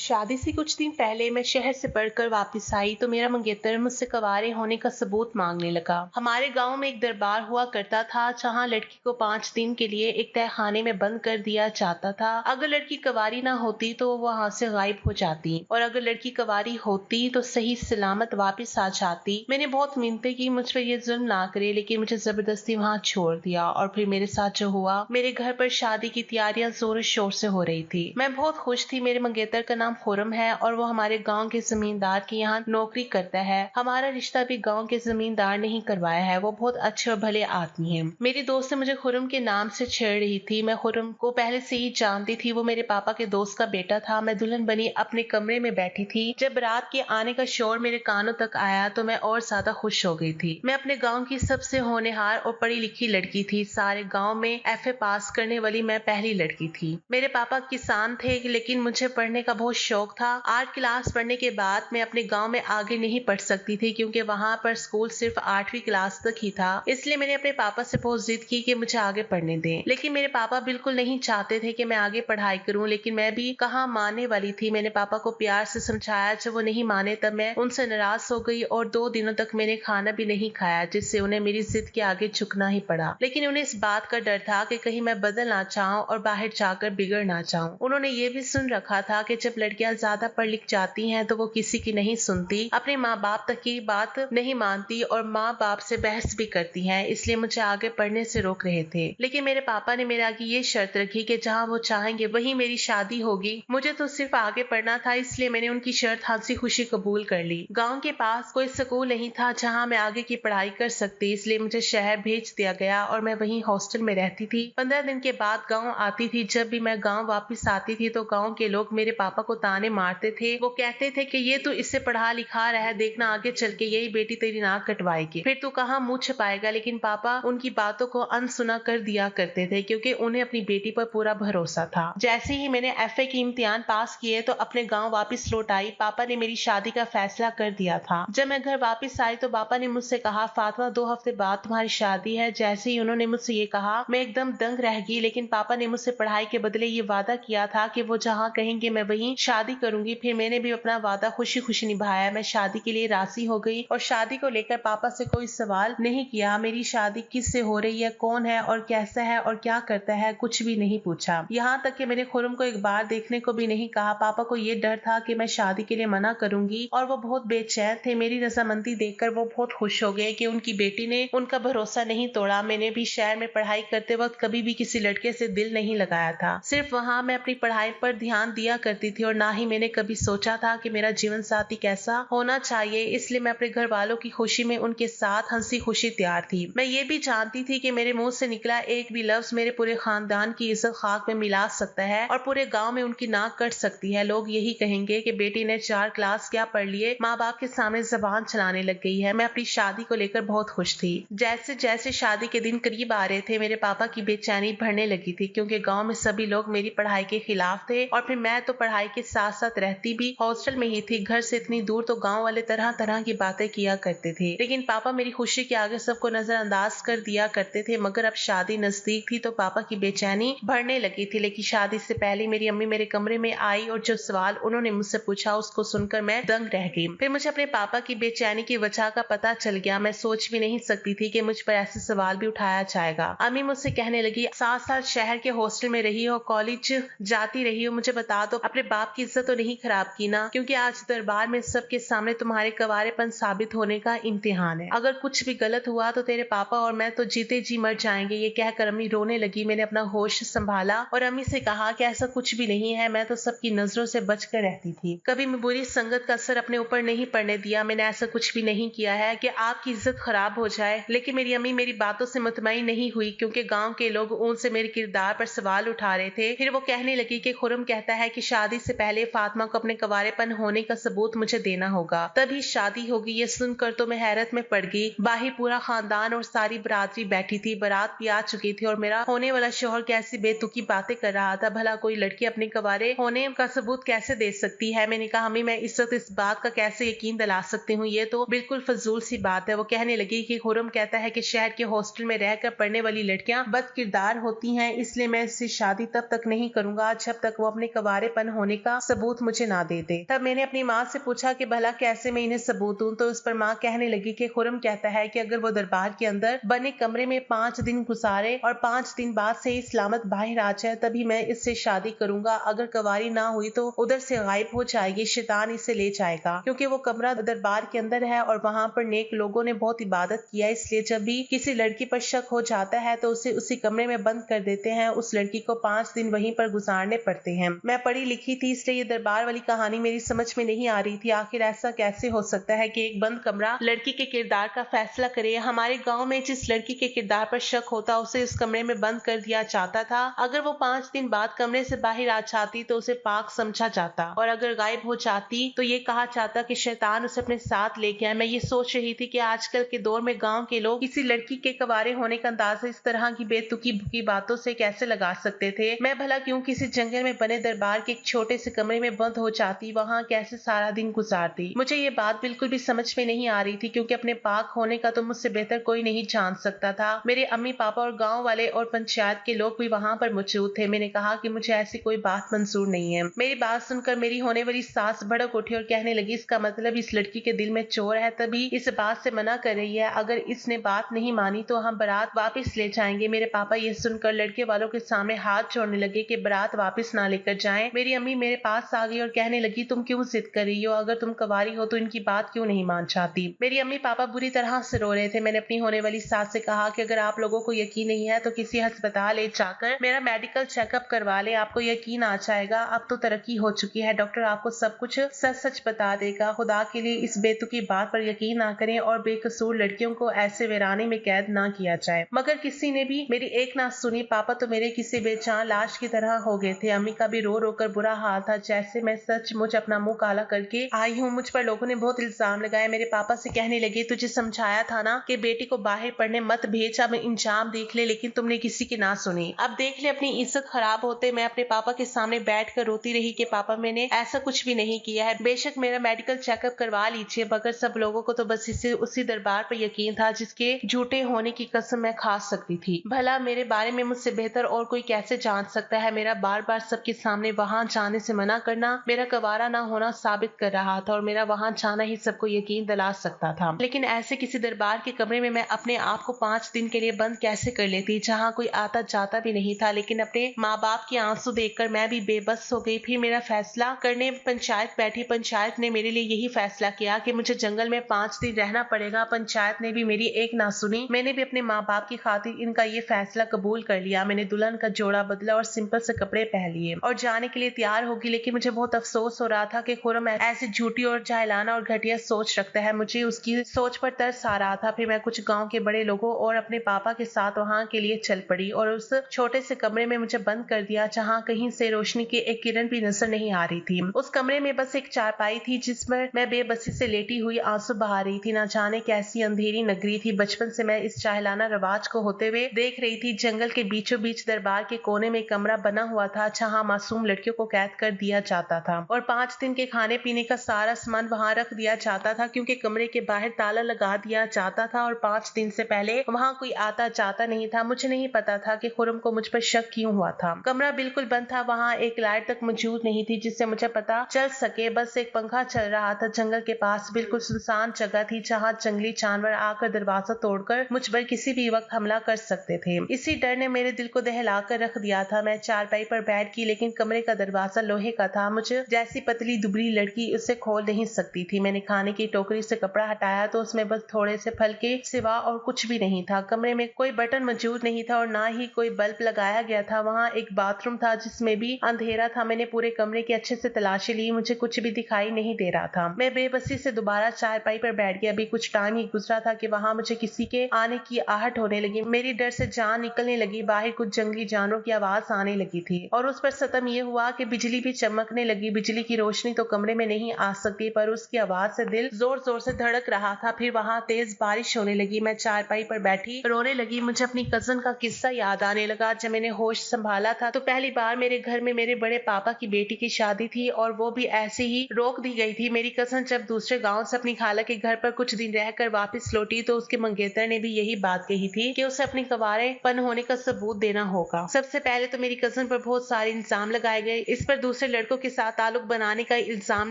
शादी से कुछ दिन पहले मैं शहर से पढ़कर वापस आई तो मेरा मंगेतर मुझसे कवारे होने का सबूत मांगने लगा। हमारे गांव में एक दरबार हुआ करता था जहां लड़की को 5 दिन के लिए एक तय खाने में बंद कर दिया जाता था। अगर लड़की कवारी ना होती तो वो वहां से गायब हो जाती और अगर लड़की कवारी होती तो सही सलामत वापस आ जाती। मैंने बहुत मिन्नतें की मुझ पर ये जुल्म ना करे, लेकिन मुझे जबरदस्ती वहां छोड़ दिया और फिर मेरे साथ जो हुआ, मेरे घर पर शादी की तैयारियां जोर शोर से हो रही थी। मैं बहुत खुश थी। मेरे मंगेतर का नाम खुरम है और वो हमारे गांव के जमींदार के यहाँ नौकरी करता है। हमारा रिश्ता भी गांव के जमींदार ने ही करवाया है। वो बहुत अच्छे और भले आदमी है। मेरी दोस्त मुझे खुरम के नाम से छेड़ रही थी। मैं खुरम को पहले से ही जानती थी। वो मेरे पापा के दोस्त का बेटा था। मैं दुल्हन बनी अपने कमरे में बैठी थी। जब रात के आने का शोर मेरे कानों तक आया तो मैं और ज्यादा खुश हो गई थी। मैं अपने गाँव की सबसे होनहार और पढ़ी लिखी लड़की थी। सारे गाँव में FA पास करने वाली मैं पहली लड़की थी। मेरे पापा किसान थे, लेकिन मुझे पढ़ने का बहुत शौक था। 8 क्लास पढ़ने के बाद मैं अपने गांव में आगे नहीं पढ़ सकती थी क्योंकि वहां पर स्कूल सिर्फ 8वीं क्लास तक ही था। इसलिए मैंने अपने पापा से बहुत जिद की कि मुझे आगे पढ़ने दें, लेकिन मेरे पापा बिल्कुल नहीं चाहते थे कि मैं आगे पढ़ाई करूं। लेकिन मैं भी कहाँ मानने वाली थी। मैंने पापा को प्यार से समझाया। जब वो नहीं माने तब मैं उनसे नाराज हो गई और 2 दिनों तक मैंने खाना भी नहीं खाया, जिससे उन्हें मेरी जिद के आगे झुकना ही पड़ा। लेकिन उन्हें इस बात का डर था कि कहीं मैं बदल ना चाहूं और बाहर जाकर बिगड़ ना जाऊं। उन्होंने ये भी सुन रखा था कि जब लड़कियां ज्यादा पढ़ लिख जाती हैं तो वो किसी की नहीं सुनती, अपने माँ बाप तक की बात नहीं मानती और माँ बाप से बहस भी करती हैं। इसलिए मुझे आगे पढ़ने से रोक रहे थे। लेकिन मेरे पापा ने मेरे आगे ये शर्त रखी कि जहाँ वो चाहेंगे वहीं मेरी शादी होगी। मुझे तो सिर्फ आगे पढ़ना था, इसलिए मैंने उनकी शर्त हंसी खुशी कबूल कर ली। गाँव के पास कोई स्कूल नहीं था जहाँ मैं आगे की पढ़ाई कर सकती, इसलिए मुझे शहर भेज दिया गया और मैं वहीं हॉस्टल में रहती थी। 15 दिन के बाद गाँव आती थी। जब भी मैं गाँव वापस आती थी तो गांव के लोग मेरे पापा को ताने मारते थे। वो कहते थे कि ये तू इससे पढ़ा लिखा रहा है, देखना आगे चल के यही बेटी तेरी नाक कटवाएगी, फिर तू कहाँ मुंह छुपाएगा। लेकिन पापा उनकी बातों को अनसुना कर दिया करते थे क्योंकि उन्हें अपनी बेटी पर पूरा भरोसा था। जैसे ही मैंने FA की इम्तिहान पास किए तो अपने गाँव वापस लौट आई। पापा ने मेरी शादी का फैसला कर दिया था। जब मैं घर वापस आई तो पापा ने मुझसे कहा, फातिमा 2 हफ्ते बाद तुम्हारी शादी है। जैसे ही उन्होंने मुझसे ये कहा मैं एकदम दंग रह गई। लेकिन पापा ने मुझसे पढ़ाई के बदले ये वादा किया था कि वो जहाँ कहेंगे मैं वहीं शादी करूंगी। फिर मैंने भी अपना वादा खुशी खुशी निभाया। मैं शादी के लिए राजी हो गई और शादी को लेकर पापा से कोई सवाल नहीं किया। मेरी शादी किससे हो रही है, कौन है और कैसा है और क्या करता है, कुछ भी नहीं पूछा। यहाँ तक कि मैंने खुरम को एक बार देखने को भी नहीं कहा। पापा को ये डर था कि मैं शादी के लिए मना करूंगी और वो बहुत बेचैन थे। मेरी रजामंदी देखकर वो बहुत खुश हो गए कि उनकी बेटी ने उनका भरोसा नहीं तोड़ा। मैंने भी शहर में पढ़ाई करते वक्त कभी भी किसी लड़के से दिल नहीं लगाया था। सिर्फ वहाँ मैं अपनी पढ़ाई पर ध्यान दिया करती थी और ना ही मैंने कभी सोचा था कि मेरा जीवन साथी कैसा होना चाहिए। इसलिए मैं अपने घर वालों की खुशी में उनके साथ हंसी खुशी तैयार थी। मैं ये भी जानती थी कि मेरे मुंह से निकला एक भी लफ्ज मेरे पूरे खानदान की इज्जत खाक में मिला सकता है और पूरे गांव में उनकी नाक कट सकती है। लोग यही कहेंगे कि बेटी ने 4 क्लास क्या पढ़ लिए, माँ बाप के सामने जबान चलाने लग गई है। मैं अपनी शादी को लेकर बहुत खुश थी। जैसे जैसे शादी के दिन करीब आ रहे थे मेरे पापा की बेचैनी बढ़ने लगी थी क्योंकि गाँव में सभी लोग मेरी पढ़ाई के खिलाफ थे और फिर मैं तो पढ़ाई के साथ साथ रहती भी हॉस्टल में ही थी। घर से इतनी दूर तो गांव वाले तरह तरह की बातें किया करते थे, लेकिन पापा मेरी खुशी के आगे सबको नजरअंदाज कर दिया करते थे। मगर अब शादी नजदीक थी तो पापा की बेचैनी बढ़ने लगी थी। लेकिन शादी से पहले मेरी अम्मी मेरे कमरे में आई और जो सवाल उन्होंने मुझसे पूछा उसको सुनकर मैं दंग रह गई। फिर मुझे अपने पापा की बेचैनी की वजह का पता चल गया। मैं सोच भी नहीं सकती थी कि मुझ पर ऐसे सवाल भी उठाया जाएगा। अम्मी मुझसे कहने लगी, 7 साल शहर के हॉस्टल में रही हो, कॉलेज जाती रही हो, मुझे बता दो अपने बाप की इज्जत तो नहीं खराब की ना, क्योंकि आज दरबार में सबके सामने तुम्हारे कवारेपन साबित होने का इम्तिहान है। अगर कुछ भी गलत हुआ तो तेरे पापा और मैं तो जीते जी मर जाएंगे। ये कहकर अम्मी रोने लगी। मैंने अपना होश संभाला और अम्मी से कहा कि ऐसा कुछ भी नहीं है, मैं तो सबकी नजरों से बचकर रहती थी। कभी मैं बुरी संगत का असर अपने ऊपर नहीं पड़ने दिया। मैंने ऐसा कुछ भी नहीं किया है कि आपकी इज्जत खराब हो जाए। लेकिन मेरी अम्मी मेरी बातों से मुतमईन नहीं हुई क्योंकि गाँव के लोग उनसे मेरे किरदार पर सवाल उठा रहे थे। फिर वो कहने लगी कि खुरम कहता है कि शादी से पहले फातिमा को अपने कवारेपन होने का सबूत मुझे देना होगा, तभी शादी होगी। ये सुनकर तो मैं हैरत में पड़ गई। बाहर पूरा खानदान और सारी बरादरी बैठी थी। बारात भी आ चुकी थी और मेरा होने वाला शौहर कैसी बेतुकी बातें कर रहा था। भला कोई लड़की अपने कवारे होने का सबूत कैसे दे सकती है। मैंने कहा, अम्मी मैं इस वक्त इस बात का कैसे यकीन दिला सकती हूँ, ये तो बिल्कुल फजूल सी बात है। वो कहने लगी कि खुरम कहता है कि शहर के हॉस्टल में रहकर पढ़ने वाली लड़कियां बद किरदार होती हैं, इसलिए मैं इससे शादी तब तक नहीं करूंगा जब तक वो अपने कवारेपन होने का सबूत मुझे ना देते। तब मैंने अपनी माँ से पूछा कि भला कैसे मैं इन्हें सबूत दूं, तो उस पर माँ कहने लगी कि खुर्रम कहता है कि अगर वो दरबार के अंदर बने कमरे में 5 दिन गुजारे और 5 दिन बाद सही सलामत बाहर आ जाए तभी मैं इससे शादी करूंगा। अगर कवारी ना हुई तो उधर से गायब हो जाएगी, शैतान इसे ले जाएगा, क्योंकि वो कमरा दरबार के अंदर है और वहाँ पर नेक लोगों ने बहुत इबादत किया, इसलिए जब भी किसी लड़की पर शक हो जाता है तो उसे उसी कमरे में बंद कर देते हैं। उस लड़की को 5 दिन वहीं पर गुजारने पड़ते हैं। मैं पढ़ी लिखी थी, इसलिए ये दरबार वाली कहानी मेरी समझ में नहीं आ रही थी। आखिर ऐसा कैसे हो सकता है कि एक बंद कमरा लड़की के किरदार का फैसला करे। हमारे गाँव में जिस लड़की के किरदार पर शक होता उसे इस कमरे में बंद कर दिया जाता था। अगर वो 5 दिन बाद कमरे से बाहर आ जाती तो उसे पाक समझा जाता, और अगर गायब हो जाती तो ये कहा जाता कि शैतान उसे अपने साथ ले गया। मैं ये सोच रही थी कि आजकल के दौर में गांव के लोग किसी लड़की के कवारे होने का अंदाजा इस तरह की बेतुकी भुकी बातों से कैसे लगा सकते थे। मैं भला क्यों किसी जंगल में बने दरबार के एक छोटे से कमरे में बंद हो जाती, वहाँ कैसे सारा दिन गुजारती। मुझे ये बात बिल्कुल भी समझ में नहीं आ रही थी, क्योंकि अपने पाक होने का तो मुझसे बेहतर कोई नहीं जान सकता था। मेरे अम्मी पापा और गाँव वाले और पंचायत के लोग भी वहाँ पर मौजूद थे। मैंने कहा कि मुझे ऐसी कोई बात मंजूर नहीं है। मेरी बात सुनकर मेरी होने वाली सास भड़क उठी और कहने लगी, इसका मतलब इस लड़की के दिल में चोर है, तभी इस बात से मना कर रही है। अगर इसने बात नहीं मानी तो हम बारात वापस ले जाएंगे। मेरे पापा ये सुनकर लड़के वालों के सामने हाथ जोड़ने लगे कि बारात वापस ना लेकर जाएं। मेरी अम्मी मेरे पास आ गई और कहने लगी, तुम क्यों जिद कर रही हो? अगर तुम कवारी हो तो इनकी बात क्यों नहीं मान चाहती? मेरी अम्मी पापा बुरी तरह से रो रहे थे। मैंने अपनी होने वाली सास से कहा कि अगर आप लोगों को यकीन नहीं है तो किसी अस्पताल ले जाकर मेरा मेडिकल चेकअप करवा ले, आपको यकीन आ जाएगा। अब तो तरक्की हो चुकी है, डॉक्टर आपको सब कुछ सच सच बता देगा। खुदा के लिए इस बेतुकी बात पर यकीन ना करें और बेकसूर लड़कियों को ऐसे वीराने में कैद ना किया जाए। मगर किसी ने भी मेरी एक ना सुनी। पापा तो मेरे किसी बेजान लाश की तरह हो गए थे। अम्मी का भी रो रो कर बुरा हाल था, जैसे मैं सचमुच अपना मुंह काला करके आई हूँ। मुझ पर लोगों ने बहुत इल्जाम लगाया। मेरे पापा से कहने लगे, तुझे समझाया था ना कि बेटी को बाहर पढ़ने मत भेज, अब इंजाम देख ले, लेकिन तुमने किसी की ना सुनी। अब देख ले अपनी इज्जत खराब होते। मैं अपने पापा के सामने बैठ कर रोती रही कि पापा मैंने ऐसा कुछ भी नहीं किया है, बेशक मेरा मेडिकल चेकअप करवा लीजिए। मगर सब लोगों को तो बस इसे उसी दरबार पर यकीन था जिसके झूठे होने की कसम मैं खा सकती थी। भला मेरे बारे में मुझसे बेहतर और कोई कैसे जान सकता है? मेरा बार बार सबके सामने वहां जाने से मना करना मेरा गवारा ना होना साबित कर रहा था, और मेरा वहां जाना ही सबको यकीन दिला सकता था। लेकिन ऐसे किसी दरबार के कमरे में मैं अपने आप को 5 दिन के लिए बंद कैसे कर लेती, जहाँ कोई आता जाता भी नहीं था। लेकिन अपने माँ बाप के आंसू देखकर मैं भी बेबस हो गई। फिर मेरा फैसला करने पंचायत बैठी। पंचायत ने मेरे लिए यही फैसला किया कि मुझे जंगल में 5 दिन रहना पड़ेगा। पंचायत ने भी मेरी एक ना सुनी। मैंने भी अपने माँ बाप की खातिर इनका ये फैसला कबूल कर लिया। मैंने दुल्हन का जोड़ा बदला और सिंपल से कपड़े पहन लिए और जाने के लिए तैयार होगी। लेकिन मुझे बहुत अफसोस हो रहा था कि खुर्रम ऐसी झूठी और जाहिलाना और घटिया सोच रखता है। मुझे उसकी सोच पर तरस आ रहा था। फिर मैं कुछ गाँव के बड़े लोगों और अपने पापा के साथ वहाँ के लिए चल पड़ी और उस छोटे से कमरे में मुझे बंद कर दिया, जहाँ कहीं से रोशनी की एक किरण भी नजर नहीं आ रही थी। उस कमरे में बस एक चारपाई थी जिस पर मैं बेबसी से लेटी हुई आंसू बहा रही थी। ना जाने कैसी अंधेरी नगरी थी। बचपन से मैं इस जाहिलाना रवाज को होते हुए देख रही थी। जंगल के बीचों बीच दरबार के कोने में कमरा बना हुआ था, जहाँ मासूम लड़कियों को कैद कर दिया जाता था और 5 दिन के खाने पीने का सारा सामान वहाँ रख दिया जाता था, क्योंकि कमरे के बाहर ताला लगा दिया जाता था और 5 दिन से पहले वहाँ कोई आता जाता नहीं था। मुझे नहीं पता था कि खुर्रम को मुझ पर शक क्यों हुआ था। कमरा बिल्कुल बंद था, वहाँ एक लाइट तक मौजूद नहीं थी जिससे मुझे पता चल सके। बस एक पंखा चल रहा था। जंगल के पास बिल्कुल सुनसान जगह थी, जहाँ जंगली जानवर आकर दरवाजा तोड़कर मुझ पर किसी भी वक्त हमला कर सकते थे। इसी डर ने मेरे दिल को दहला कर रख दिया था। मैं चारपाई पर बैठ गई, लेकिन कमरे का दरवाजा लोहे का था। मुझे जैसी पतली दुबली लड़की उसे खोल नहीं सकती थी। मैंने खाने की टोकरी से कपड़ा हटाया तो उसमें बस थोड़े से फल के सिवा और कुछ भी नहीं था। कमरे में कोई बटन मौजूद नहीं था और ना ही कोई बल्ब लगाया गया था। वहाँ एक बाथरूम था जिसमें भी अंधेरा था। मैंने पूरे कमरे की अच्छे से तलाशी ली, मुझे कुछ भी दिखाई नहीं दे रहा था। मैं बेबसी से दोबारा चारपाई पर बैठ गया। अभी कुछ टाइम ही गुजरा था कि वहाँ मुझे किसी के आने की आहट होने लगी। मेरी डर से जान निकलने लगी। बाहर कुछ जंगली जानवरों की आवाज आने लगी थी और उस पर सतम ये हुआ कि बिजली भी चमकने लगी। बिजली की रोशनी तो कमरे में नहीं आ सकती, पर उसकी आवाज से दिल जोर जोर से धड़क रहा था। फिर वहाँ तेज बारिश होने लगी। मैं चारपाई पर बैठी रोने लगी। मुझे अपनी कजन का किस्सा याद आने लगा। जब मैंने होश संभाला था तो पहली बार मेरे घर में मेरे बड़े पापा की बेटी की शादी थी और वो भी ऐसे ही रोक दी गई थी। मेरी कजन जब दूसरे गांव से अपनी खाला के घर पर कुछ दिन रहकर वापस लौटी तो उसके मंगेतर ने भी यही बात कही थी कि उसे अपनी कवारेपन होने का सबूत देना होगा। सबसे पहले तो मेरी कजन पर बहुत सारे इल्जाम लगाए गए। इस पर दूसरे दूसरे लड़कों के साथ ताल्लुक बनाने का इल्जाम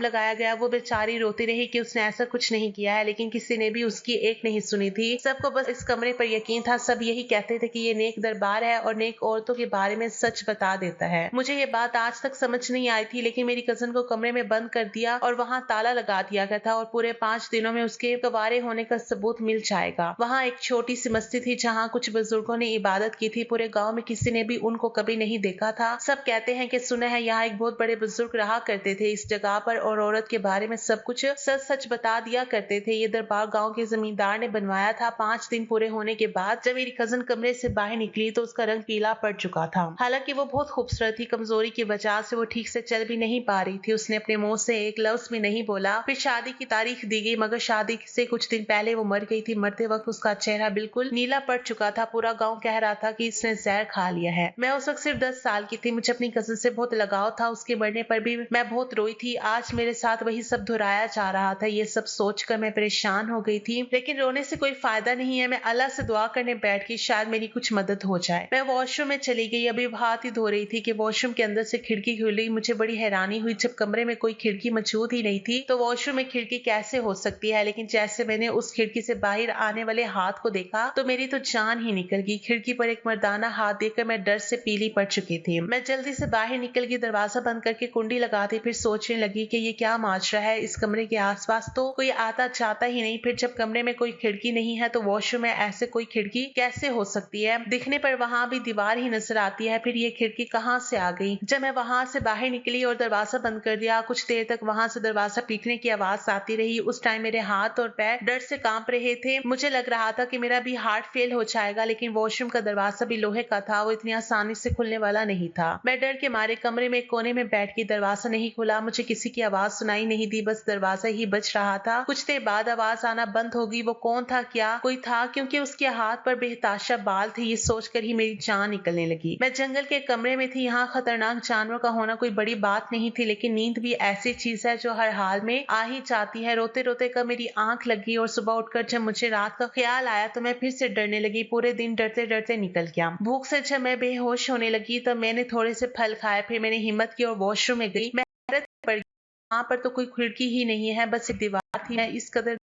लगाया गया। वो बेचारी रोती रही कि उसने ऐसा कुछ नहीं किया है, लेकिन किसी ने भी उसकी एक नहीं सुनी थी। सबको बस इस कमरे पर यकीन था। सब यही कहते थे कि ये नेक दरबार है और नेक औरतों के बारे में सच बता देता है। मुझे ये बात आज तक समझ नहीं आई थी, लेकिन मेरी कजन को कमरे में बंद कर दिया और वहाँ ताला लगा दिया गया था और पूरे 5 दिनों में उसके गवारे होने का सबूत मिल जाएगा। वहाँ एक छोटी सी मस्जिद थी जहाँ कुछ बुजुर्गों ने इबादत की थी। पूरे गाँव में किसी ने भी उनको कभी नहीं देखा था। सब कहते हैं कि सुना है यहाँ एक बहुत बड़े बुजुर्ग रहा करते थे इस जगह पर और औरत के बारे में सब कुछ सच सच बता दिया करते थे। ये दरबार गांव के जमींदार ने बनवाया था। 5 दिन पूरे होने के बाद जब मेरी कजन कमरे से बाहर निकली तो उसका रंग पीला पड़ चुका था। हालांकि वो बहुत खूबसूरत थी, कमजोरी की वजह से वो ठीक से चल भी नहीं पा रही थी। उसने अपने मुंह से एक लफ्ज भी नहीं बोला। फिर शादी की तारीख दी गई, मगर शादी से कुछ दिन पहले वो मर गई थी। मरते वक्त उसका चेहरा बिल्कुल नीला पड़ चुका था। पूरा गाँव कह रहा था कि इसने जहर खा लिया है। मैं उस वक्त सिर्फ 10 साल की थी। मुझे अपनी कजन से बहुत लगाव था। उसके मरने पर भी मैं बहुत रोई थी। आज मेरे साथ वही सब दोहराया जा रहा था। ये सब सोचकर मैं परेशान हो गई थी, लेकिन रोने से कोई फायदा नहीं है। मैं अल्लाह से दुआ करने बैठ गई, शायद मेरी कुछ मदद हो जाए। मैं वॉशरूम में चली गई। अभी हाथ ही धो रही थी कि वॉशरूम के अंदर से खिड़की खुली। मुझे बड़ी हैरानी हुई, जब कमरे में कोई खिड़की मौजूद ही नहीं थी तो वॉशरूम में खिड़की कैसे हो सकती है। लेकिन जैसे मैंने उस खिड़की से बाहर आने वाले हाथ को देखा तो मेरी तो जान ही निकल गई। खिड़की पर एक मर्दाना हाथ देखकर मैं डर से पीली पड़ चुकी थी। मैं जल्दी से बाहर निकल गई, दरवाजा बंद करके कुंडी लगा दी। फिर सोचने लगी कि ये क्या माजरा है। इस कमरे के आसपास तो कोई आता जाता ही नहीं। फिर जब कमरे में कोई खिड़की नहीं है तो वॉशरूम में ऐसे कोई खिड़की कैसे हो सकती है। दिखने पर वहाँ भी दीवार ही नजर आती है, फिर ये खिड़की कहाँ से आ गई। जब मैं वहां से बाहर निकली और दरवाजा बंद कर दिया, कुछ देर तक वहां से दरवाजा पीटने की आवाज आती रही। उस टाइम मेरे हाथ और पैर डर से कांप रहे थे। मुझे लग रहा था कि मेरा भी हार्ट फेल हो जाएगा, लेकिन वॉशरूम का दरवाजा भी लोहे का था, वो इतनी आसानी से खुलने वाला नहीं था। मैं डर के मारे कमरे में कोने में बैठ के दरवाजा नहीं खुला। मुझे किसी की आवाज सुनाई नहीं दी, बस दरवाजा ही बज रहा था। कुछ देर बाद आवाज आना बंद होगी। वो कौन था, क्या कोई था, क्योंकि उसके हाथ पर बेहताशा बाल थे। ये सोचकर ही मेरी जान निकलने लगी। मैं जंगल के कमरे में थी। यहाँ खतरनाक जानवर का होना कोई बड़ी बात नहीं थी, लेकिन नींद भी ऐसी चीज है जो हर हाल में आ ही जाती है। रोते रोते कब मेरी आंख लगी और सुबह उठकर जब मुझे रात का ख्याल आया तो मैं फिर से डरने लगी। पूरे दिन डरते डरते निकल गया। भूख से जब मैं बेहोश होने लगी तब मैंने थोड़े से फल खाए। फिर मैंने हिम्मत की और वॉशरूम में गई। मैं हैरत में पड़ गई, वहां पर तो कोई खिड़की ही नहीं है, बस एक दीवार थी। मैं इस कदर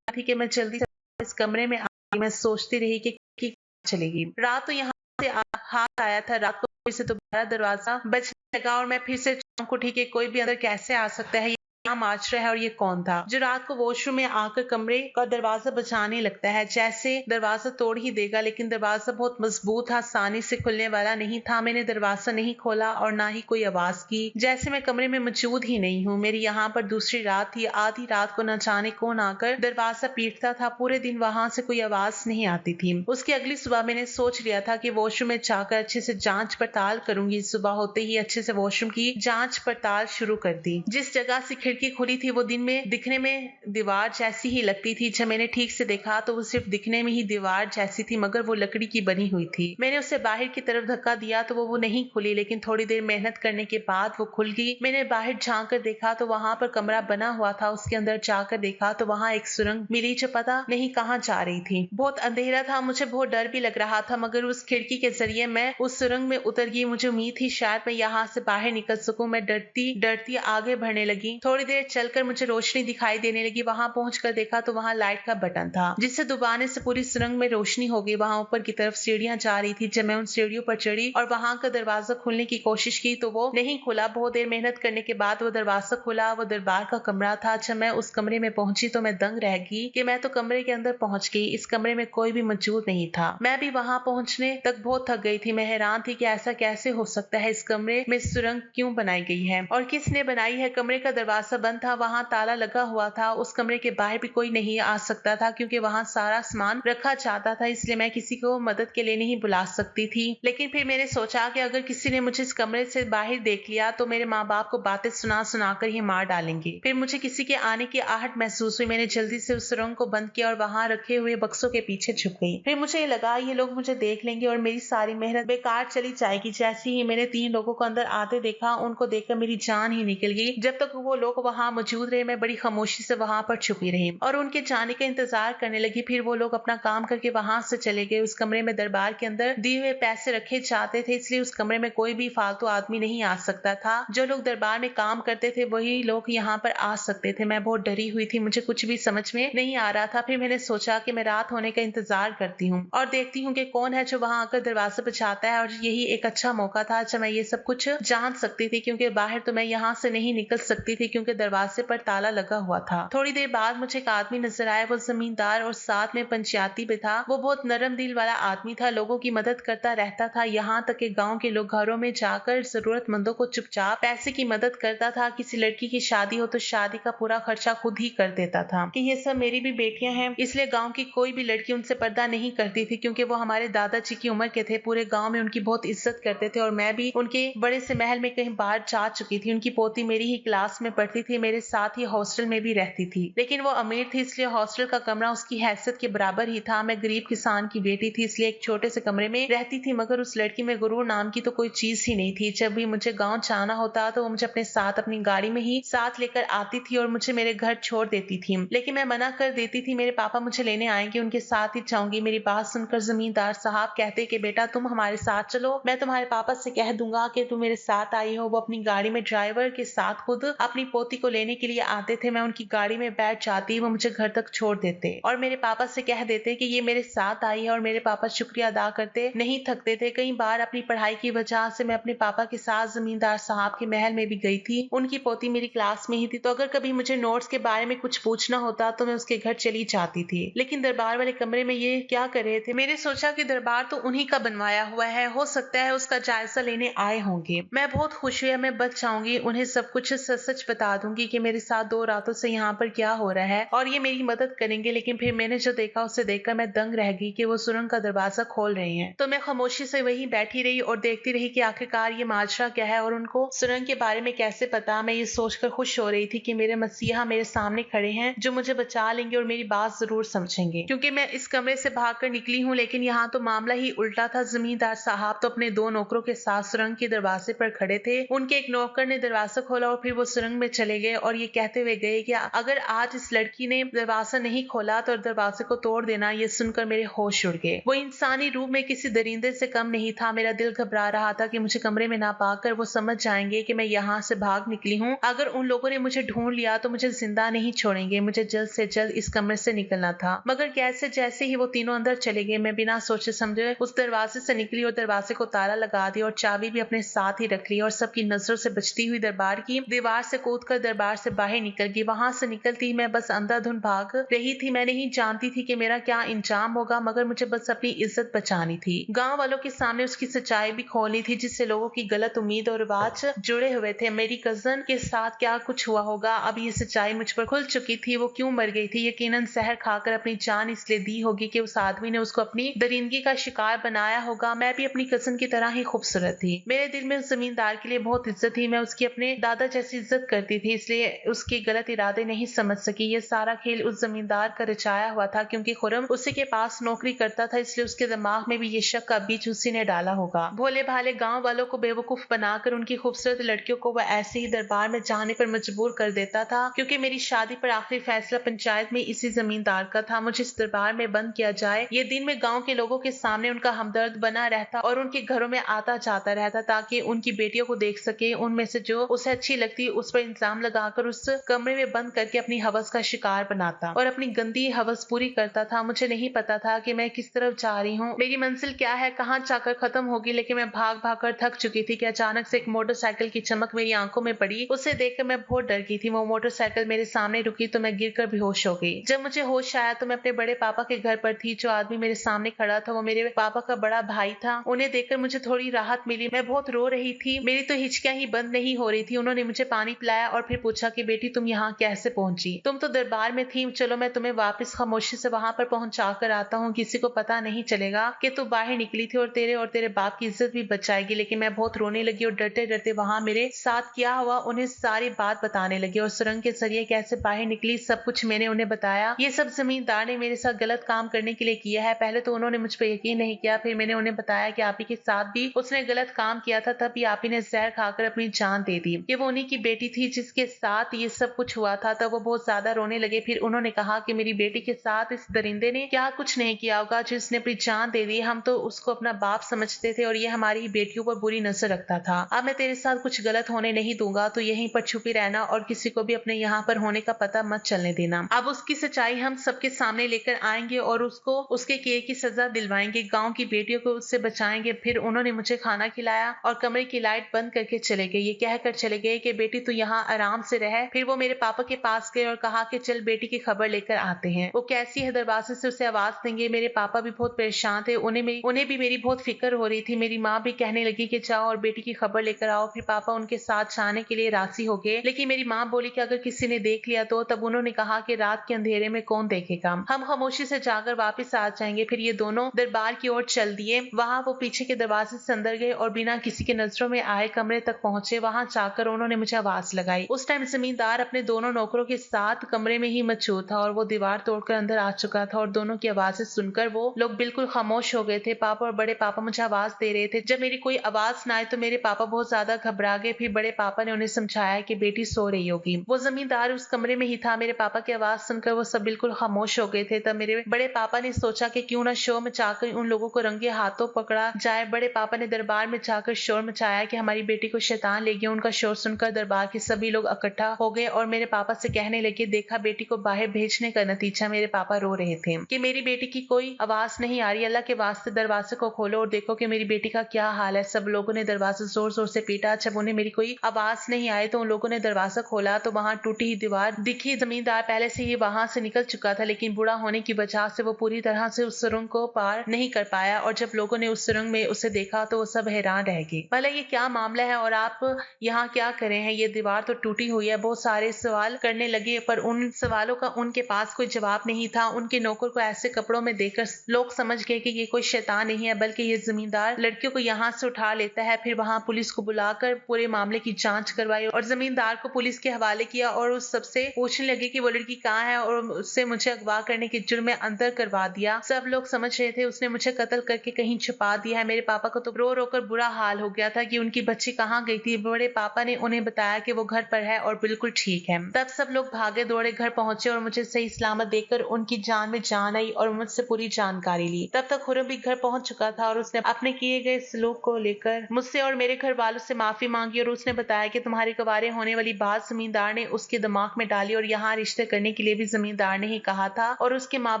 थी कि मैं जल्दी से इस कमरे में आ गई। मैं सोचती रही कि चलेगी। रात तो यहाँ से हाथ आया था। रात को फिर से दोबारा दरवाजा बजने लगा और मैं फिर से चौंक उठी कि कोई भी अंदर कैसे आ सकता है, क्या माजरा है और ये कौन था जो रात को वॉशरूम में आकर कमरे का दरवाजा बजाने लगता है। जैसे दरवाजा तोड़ ही देगा, लेकिन दरवाजा बहुत मजबूत था, आसानी से खुलने वाला नहीं था। मैंने दरवाजा नहीं खोला और ना ही कोई आवाज की, जैसे मैं कमरे में मौजूद ही नहीं हूँ। मेरी यहाँ पर दूसरी रात थी। आधी रात को न जाने कौन आकर दरवाजा पीटता था। पूरे दिन वहां से कोई आवाज नहीं आती थी। उसकी अगली सुबह मैंने सोच लिया था कि वॉशरूम में जाकर अच्छे से जांच पड़ताल करूंगी। सुबह होते ही अच्छे से वॉशरूम की जांच पड़ताल शुरू कर दी। जिस जगह से खिड़की खुली थी वो दिन में दिखने में दीवार जैसी ही लगती थी। जब मैंने ठीक से देखा तो वो सिर्फ दिखने में ही दीवार जैसी थी, मगर वो लकड़ी की बनी हुई थी। मैंने उसे बाहर की तरफ धक्का दिया तो वो नहीं खुली, लेकिन थोड़ी देर मेहनत करने के बाद वो खुल गई। मैंने बाहर झांक कर देखा तो वहां पर कमरा बना हुआ था। उसके अंदर जाकर देखा तो वहां एक सुरंग मिली जो पता नहीं कहाँ जा रही थी। बहुत अंधेरा था, मुझे बहुत डर भी लग रहा था, मगर उस खिड़की के जरिए मैं उस सुरंग में उतर गई। मुझे उम्मीद थी शायद मैं यहाँ से बाहर निकल सकूं। मैं डरती डरती आगे बढ़ने लगी। थोड़ी देर चलकर मुझे रोशनी दिखाई देने लगी। वहां पहुंचकर देखा तो वहां लाइट का बटन था, जिससे दबाने से पूरी सुरंग में रोशनी हो गई। वहां ऊपर की तरफ सीढ़ियां जा रही थी। जब मैं उन सीढ़ियों पर चढ़ी और वहां का दरवाजा खोलने की कोशिश की तो वो नहीं खुला। बहुत देर मेहनत करने के बाद वो दरवाजा खुला। वो दरबार का कमरा था। जब मैं उस कमरे में पहुंची तो मैं दंग रह गई कि मैं तो कमरे के अंदर पहुंच गई। इस कमरे में कोई भी मौजूद नहीं था। मैं भी वहां पहुंचने तक बहुत थक गई थी। मैं हैरान थी कि ऐसा कैसे हो सकता है। इस कमरे में सुरंग क्यों बनाई गई है और किसने बनाई है। कमरे का दरवाजा बंद था, वहां ताला लगा हुआ था। उस कमरे के बाहर भी कोई नहीं आ सकता था, क्योंकि वहां सारा सामान रखा जाता था, इसलिए मैं किसी को मदद के लिए नहीं बुला सकती थी। लेकिन फिर मैंने सोचा कि अगर किसी ने मुझे इस कमरे से बाहर देख लिया तो मेरे माँ बाप को बातें सुना सुना कर ही मार डालेंगे। फिर मुझे किसी के आने की आहट महसूस हुई। मैंने जल्दी से उस सुरंग को बंद किया और वहां रखे हुए बक्सों के पीछे छुप गई। फिर मुझे लगा ये लोग मुझे देख लेंगे और मेरी सारी मेहनत बेकार चली जाएगी। जैसे ही मैंने 3 लोगों को अंदर आते देखा, उनको देखकर मेरी जान ही निकल गई। जब तक वो लोग वहाँ मौजूद रहे, मैं बड़ी खामोशी से वहाँ पर छुपी रही और उनके जाने का इंतजार करने लगी। फिर वो लोग अपना काम करके वहाँ से चले गए। उस कमरे में दरबार के अंदर दिए हुए पैसे रखे जाते थे, इसलिए उस कमरे में कोई भी फालतू आदमी नहीं आ सकता था। जो लोग दरबार में काम करते थे वही लोग यहाँ पर आ सकते थे। मैं बहुत डरी हुई थी, मुझे कुछ भी समझ में नहीं आ रहा था। फिर मैंने सोचा कि मैं रात होने का इंतजार करती हूँ और देखती हूँ कि कौन है जो वहाँ आकर दरवाजा बजाता है, और यही एक अच्छा मौका था जब मैं ये सब कुछ जान सकती थी, क्योंकि बाहर तो मैं यहाँ से नहीं निकल सकती थी क्योंकि दरवाजे पर ताला लगा हुआ था। थोड़ी देर बाद मुझे एक आदमी नजर आया। वो जमींदार और साथ में पंचायती भी था। वो बहुत नरम दिल वाला आदमी था, लोगों की मदद करता रहता था। यहाँ तक कि गांव के लोग घरों में जाकर जरूरतमंदों को चुपचाप पैसे की मदद करता था। किसी लड़की की शादी हो तो शादी का पूरा खर्चा खुद ही कर देता था। कि ये सब मेरी भी बेटियां हैं, इसलिए गांव की कोई भी लड़की उनसे पर्दा नहीं करती थी, क्योंकि वो हमारे दादाजी की उम्र के थे। पूरे गांव में उनकी बहुत इज्जत करते थे और मैं भी उनके बड़े से महल में कहीं बाहर जा चुकी थी। उनकी पोती मेरी ही क्लास में पढ़ती थी, मेरे साथ ही हॉस्टल में भी रहती थी। लेकिन वो अमीर थी, इसलिए हॉस्टल का कमरा उसकी हैसियत के बराबर ही था। मैं गरीब किसान की बेटी थी, इसलिए एक छोटे से कमरे में रहती थी। मगर उस लड़की में गुरूर नाम की तो कोई चीज ही नहीं थी। जब भी मुझे गाँव जाना होता तो वो मुझे अपने साथ अपनी गाड़ी में ही साथ लेकर आती थी और मुझे मेरे घर छोड़ देती थी। लेकिन मैं मना कर देती थी, मेरे पापा मुझे लेने आएंगे, उनके साथ ही जाऊंगी। मेरी बात सुनकर जमींदार साहब कहते कि बेटा तुम हमारे साथ चलो, मैं तुम्हारे पापा से कह दूंगा कि तुम मेरे साथ आई हो। वो अपनी गाड़ी में ड्राइवर के साथ खुद अपनी पोती को लेने के लिए आते थे। मैं उनकी गाड़ी में बैठ जाती, वो मुझे घर तक छोड़ देते और मेरे पापा से कह देते कि ये मेरे साथ आई है, और मेरे पापा शुक्रिया अदा करते नहीं थकते थे। कई बार अपनी पढ़ाई की वजह से मैं अपने पापा के साथ जमींदार साहब के महल में भी गई थी। उनकी पोती मेरी क्लास में ही थी, तो अगर कभी मुझे नोट्स के बारे में कुछ पूछना होता तो मैं उसके घर चली जाती थी। लेकिन दरबार वाले कमरे में ये क्या कर रहे थे? मैंने सोचा कि दरबार तो उन्हीं का बनवाया हुआ है, हो सकता है उसका जायजा लेने आए होंगे। मैं बहुत खुश हुई, मैं बच जाऊंगी, उन्हें सब कुछ सच सच बता दूंगी कि मेरे साथ 2 रातों से यहाँ पर क्या हो रहा है और ये मेरी मदद करेंगे। लेकिन फिर मैंने जो देखा उसे देखकर मैं दंग रह गई कि वो सुरंग का दरवाजा खोल रहे हैं। तो मैं खामोशी से वहीं बैठी रही और देखती रही कि आखिरकार ये माजरा क्या है और उनको सुरंग के बारे में कैसे पता। मैं ये सोचकर खुश हो रही थी कि मेरे मसीहा मेरे सामने खड़े हैं जो मुझे बचा लेंगे और मेरी बात जरूर समझेंगे, क्योंकि मैं इस कमरे से भागकर निकली हूँ। लेकिन यहाँ तो मामला ही उल्टा था। जमींदार साहब तो अपने 2 नौकरों के साथ सुरंग के दरवाजे पर खड़े थे। उनके एक नौकर ने दरवाजा खोला और फिर वो सुरंग में चले गए और ये कहते हुए गए कि अगर आज इस लड़की ने दरवाजा नहीं खोला तो दरवाजे को तोड़ देना। ये सुनकर मेरे होश उड़ गए। वो इंसानी रूप में किसी दरिंदे से कम नहीं था। मेरा दिल घबरा रहा था कि मुझे कमरे में ना पाकर वो समझ जाएंगे कि मैं यहाँ से भाग निकली हूँ। अगर उन लोगों ने मुझे ढूंढ लिया तो मुझे जिंदा नहीं छोड़ेंगे। मुझे जल्द से जल्द इस कमरे से निकलना था। मगर कैसे? जैसे ही वो तीनों अंदर चले गए, मैं बिना सोचे समझे उस दरवाजे से निकली और दरवाजे को ताला लगा दिया और चाबी भी अपने साथ ही रख ली और सबकी नजरों से बचती हुई दरबार की दीवार से कूदकर दरबार से बाहर निकल गई। वहां से निकलती मैं बस अंधाधुंध भाग रही थी। मैं नहीं जानती थी कि मेरा क्या इंजाम होगा, मगर मुझे बस अपनी इज्जत बचानी थी। गांव वालों के सामने उसकी सच्चाई भी खोलनी थी, जिससे लोगों की गलत उम्मीद और रिवाज जुड़े हुए थे। मेरी कजन के साथ क्या कुछ हुआ होगा, अब ये सच्चाई मुझ पर खुल चुकी थी। वो क्यों मर गई थी? यकीनन जहर खाकर अपनी जान इसलिए दी होगी कि उस आदमी ने उसको अपनी दरिंदगी का शिकार बनाया होगा। मैं भी अपनी कजन की तरह ही खूबसूरत थी। मेरे दिल में उस जमींदार के लिए बहुत इज्जत थी। मैं उसकी अपने दादा जैसी इज्जत करती थी, इसलिए उसके गलत इरादे नहीं समझ सकी। ये सारा खेल उस जमींदार का रचाया हुआ था, क्योंकि खुरम उसी के पास नौकरी करता था, इसलिए उसके दिमाग में भी ये शक का बीज उसी ने डाला होगा। भोले भाले गांव वालों को बेवकूफ बनाकर उनकी खूबसूरत लड़कियों को वह ऐसे ही दरबार में जाने पर मजबूर कर देता था, क्योंकि मेरी शादी पर आखिरी फैसला पंचायत में इसी जमींदार का था। मुझे इस दरबार में बंद किया जाए। ये दिन में गाँव के लोगों के सामने उनका हमदर्द बना रहता और उनके घरों में आता जाता रहता, ताकि उनकी बेटियों को देख सके। उनमें से जो उसे अच्छी लगती उस पर इल्जाम लगाकर उस कमरे में बंद करके अपनी हवस का शिकार बनाता और अपनी गंदी हवस पूरी करता था। मुझे नहीं पता था कि मैं किस तरफ जा रही हूँ, मेरी मंजिल क्या है, कहाँ जाकर खत्म होगी। लेकिन मैं भाग भाग कर थक चुकी थी कि अचानक से एक मोटरसाइकिल की चमक मेरी आंखों में पड़ी। उसे देखकर मैं बहुत डर गई थी। वो मोटरसाइकिल मेरे सामने रुकी तो मैं गिरकर बेहोश हो गई। जब मुझे होश आया तो मैं अपने बड़े पापा के घर पर थी। जो आदमी मेरे सामने खड़ा था वो मेरे पापा का बड़ा भाई था। उन्हें देखकर मुझे थोड़ी राहत मिली। मैं बहुत रो रही थी, मेरी तो हिचकियां ही बंद नहीं हो रही थी। उन्होंने मुझे पानी पिलाया और फिर पूछा कि बेटी तुम यहाँ कैसे पहुंची? तुम तो दरबार में थी, चलो मैं तुम्हें वापस खामोशी से वहां पर पहुंचा कर आता हूँ। किसी को पता नहीं चलेगा कि तू बाहर निकली थी और तेरे बाप की इज्जत भी बच जाएगी। लेकिन मैं बहुत रोने लगी और डरते डरते वहां मेरे साथ क्या हुआ उन्हें सारी बात बताने लगी और सुरंग के जरिए कैसे बाहर निकली सब कुछ मैंने उन्हें बताया। ये सब जमींदार ने मेरे साथ गलत काम करने के लिए किया है। पहले तो उन्होंने मुझ पर यकीन नहीं किया, फिर मैंने उन्हें बताया कि आप ही के साथ भी उसने गलत काम किया था, तभी आप ही ने जहर खाकर अपनी जान दे दी। ये वो उन्हीं की बेटी थी जिस जिसके साथ ये सब कुछ हुआ था तब वो बहुत ज्यादा रोने लगे। फिर उन्होंने कहा कि मेरी बेटी के साथ इस दरिंदे ने क्या कुछ नहीं किया होगा जिसने अपनी जान दे दी। हम तो उसको अपना बाप समझते थे और ये हमारी ही बेटियों पर बुरी नजर रखता था। अब मैं तेरे साथ कुछ गलत होने नहीं दूंगा, तो यहीं पर छुपी रहना और किसी को भी अपने यहाँ पर होने का पता मत चलने देना। अब उसकी सच्चाई हम सबके सामने लेकर आएंगे और उसको उसके किए की सजा दिलवाएंगे, गाँव की बेटियों को उससे बचाएंगे। फिर उन्होंने मुझे खाना खिलाया और कमरे की लाइट बंद करके चले गए। ये कहकर चले गए कि बेटी तू यहाँ आराम से रह। फिर वो मेरे पापा के पास गए और कहा कि चल बेटी की खबर लेकर आते हैं। वो कैसी है, दरवाजे से उसे आवाज देंगे। मेरे पापा भी बहुत परेशान थे, उन्हें भी मेरी बहुत फिक्र हो रही थी। मेरी माँ भी कहने लगी कि जाओ और बेटी की खबर लेकर आओ। फिर पापा उनके साथ जाने के लिए राजी हो गए, लेकिन मेरी माँ बोली कि अगर किसी ने देख लिया तो। तब उन्होंने कहा कि रात के अंधेरे में कौन देखेगा, हम खामोशी से जाकर वापस आ जाएंगे। फिर ये दोनों दरबार की ओर चल दिए। वहां वो पीछे के दरवाजे से अंदर गए और बिना किसी के नजरों में आए कमरे तक पहुंचे। वहां जाकर उन्होंने मुझे आवाज लगाई। उस टाइम जमींदार अपने दोनों नौकरों के साथ कमरे में ही मौजूद था और वो दीवार तोड़कर अंदर आ चुका था और दोनों की आवाजें सुनकर वो लोग बिल्कुल खामोश हो गए थे। पापा और बड़े पापा मुझे आवाज दे रहे थे। जब मेरी कोई आवाज ना आए तो मेरे पापा बहुत ज्यादा घबरा गए। फिर बड़े पापा ने उन्हें समझाया कि बेटी सो रही होगी। वो जमींदार उस कमरे में ही था। मेरे पापा की आवाज सुनकर वो सब बिल्कुल खामोश हो गए थे। तब मेरे बड़े पापा ने सोचा कि क्यों ना शोर मचाकर उन लोगों को रंगे हाथों पकड़ा जाए। बड़े पापा ने दरबार में जाकर शोर मचाया कि हमारी बेटी को शैतान ले गया। उनका शोर सुनकर दरबार के सभी लोग इकट्ठा हो गए और मेरे पापा से कहने लगे, देखा बेटी को बाहर भेजने का नतीजा। मेरे पापा रो रहे थे कि मेरी बेटी की कोई आवाज नहीं आ रही, अल्लाह के वास्ते दरवाजे को खोलो और देखो कि मेरी बेटी का क्या हाल है। सब लोगों ने दरवाजा जोर जोर से पीटा। जब उन्हें मेरी कोई आवाज नहीं आई तो उन लोगों ने दरवाजा खोला तो वहां टूटी ही दीवार दिखी। जमींदार पहले से ही वहां से निकल चुका था, लेकिन बूढ़ा होने की वजह से वो पूरी तरह से उस सुरंग को पार नहीं कर पाया और जब लोगों ने उस सुरंग में उसे देखा तो वो सब हैरान रह गए। भला ये क्या मामला है और आप यहाँ क्या करे हैं, ये दीवार तो टूटी हुई है। बहुत सारे सवाल करने लगे पर उन सवालों का उनके पास कोई जवाब नहीं था। उनके नौकर को ऐसे कपड़ों में देखकर लोग समझ गए कि ये कोई शैतान नहीं है बल्कि ये जमींदार लड़कियों को यहाँ से उठा लेता है। फिर वहां पुलिस को बुलाकर पूरे मामले की जांच करवाई और जमींदार को पुलिस के हवाले किया और उस सबसे पूछने लगे कि वो लड़की कहाँ है और उससे मुझे अगवा करने के जुर्म में अंदर करवा दिया। सब लोग समझ रहे थे उसने मुझे कत्ल करके कहीं छुपा दिया है। मेरे पापा को तो रो रो कर बुरा हाल हो गया था कि उनकी बच्ची कहाँ गई थी। बड़े पापा ने उन्हें बताया कि वो घर पर है और बिल्कुल ठीक है। तब सब लोग भागे दौड़े घर पहुंचे और मुझे सही सलामत देखकर उनकी जान में जान आई और मुझसे पूरी जानकारी ली। तब तक खुरम भी घर पहुंच चुका था और उसने अपने किए गए सलूक को लेकर मुझसे और मेरे घर वालों से माफी मांगी और उसने बताया कि तुम्हारी गवारे होने वाली बात जमींदार ने उसके दिमाग में डाली और यहाँ रिश्ते करने के लिए भी जमींदार ने ही कहा था और उसके माँ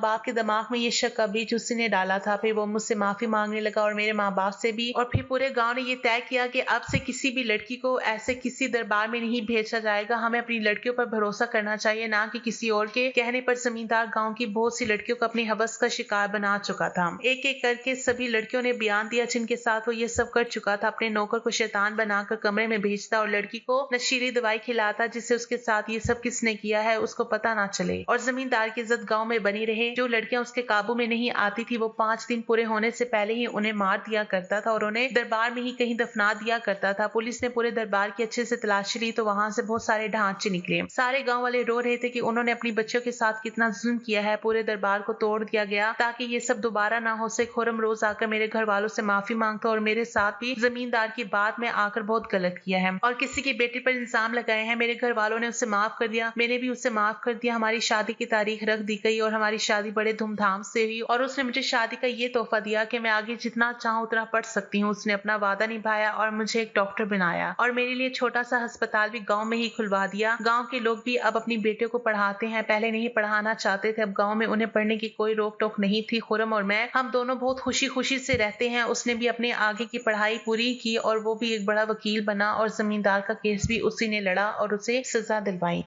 बाप के दिमाग में ये शक बीज उसी ने डाला था। फिर वो मुझसे माफी मांगने लगा और मेरे माँ बाप से भी। और फिर पूरे गांव ने ये तय किया कि अब से किसी भी लड़की को ऐसे किसी दरबार में नहीं भेजा जाएगा। हमें अपनी लड़कियों पर भरोसा करना चाहिए, ना कि किसी और के कहने पर। जमींदार गांव की बहुत सी लड़कियों को अपनी हवस का शिकार बना चुका था। एक एक करके सभी लड़कियों ने बयान दिया जिनके साथ वो ये सब कर चुका था। अपने नौकर को शैतान बनाकर कमरे में भेजता और लड़की को नशीली दवाई खिलाता जिससे उसके साथ ये सब किसने किया है उसको पता ना चले और जमींदार की इज्जत गांव में बनी रहे। जो लड़कियां उसके काबू में नहीं आती थी वो 5 दिन पूरे होने से पहले ही उन्हें मार दिया करता था और उन्हें दरबार में ही कहीं दफना दिया करता था। पुलिस ने पूरे दरबार की अच्छे से तलाशी ली तो वहां से बहुत सारे ढांचे निकले। सारे गांव वाले रो रहे थे कि उन्होंने अपनी बच्चियों के साथ कितना जुल्म किया है। पूरे दरबार को तोड़ दिया गया ताकि ये सब दोबारा ना हो सके। खुरम रोज आकर मेरे घर वालों से माफी मांगता और मेरे साथ भी जमींदार की बात में आकर बहुत गलत किया है और किसी की बेटी पर इल्जाम लगाए हैं। मेरे घर वालों ने उसे माफ कर दिया, मैंने भी उसे माफ कर दिया। हमारी शादी की तारीख रख दी गई और हमारी शादी बड़े धूमधाम से हुई और उसने मुझे शादी का ये तोहफा दिया कि मैं आगे जितना चाहूँ उतना पढ़ सकती हूँ। उसने अपना वादा निभाया और मुझे एक डॉक्टर बनाया और मेरे लिए छोटा सा अस्पताल भी गांव में ही खुलवा दिया। गांव के लोग भी अब अपनी बेटियों को पढ़ाते हैं, पहले नहीं पढ़ाना चाहते थे, अब गांव में उन्हें पढ़ने की कोई रोक टोक नहीं थी। खुरम और मैं हम दोनों बहुत खुशी खुशी से रहते हैं। उसने भी अपने आगे की पढ़ाई पूरी की और वो भी एक बड़ा वकील बना और जमींदार का केस भी उसी ने लड़ा और उसे सजा दिलवाई।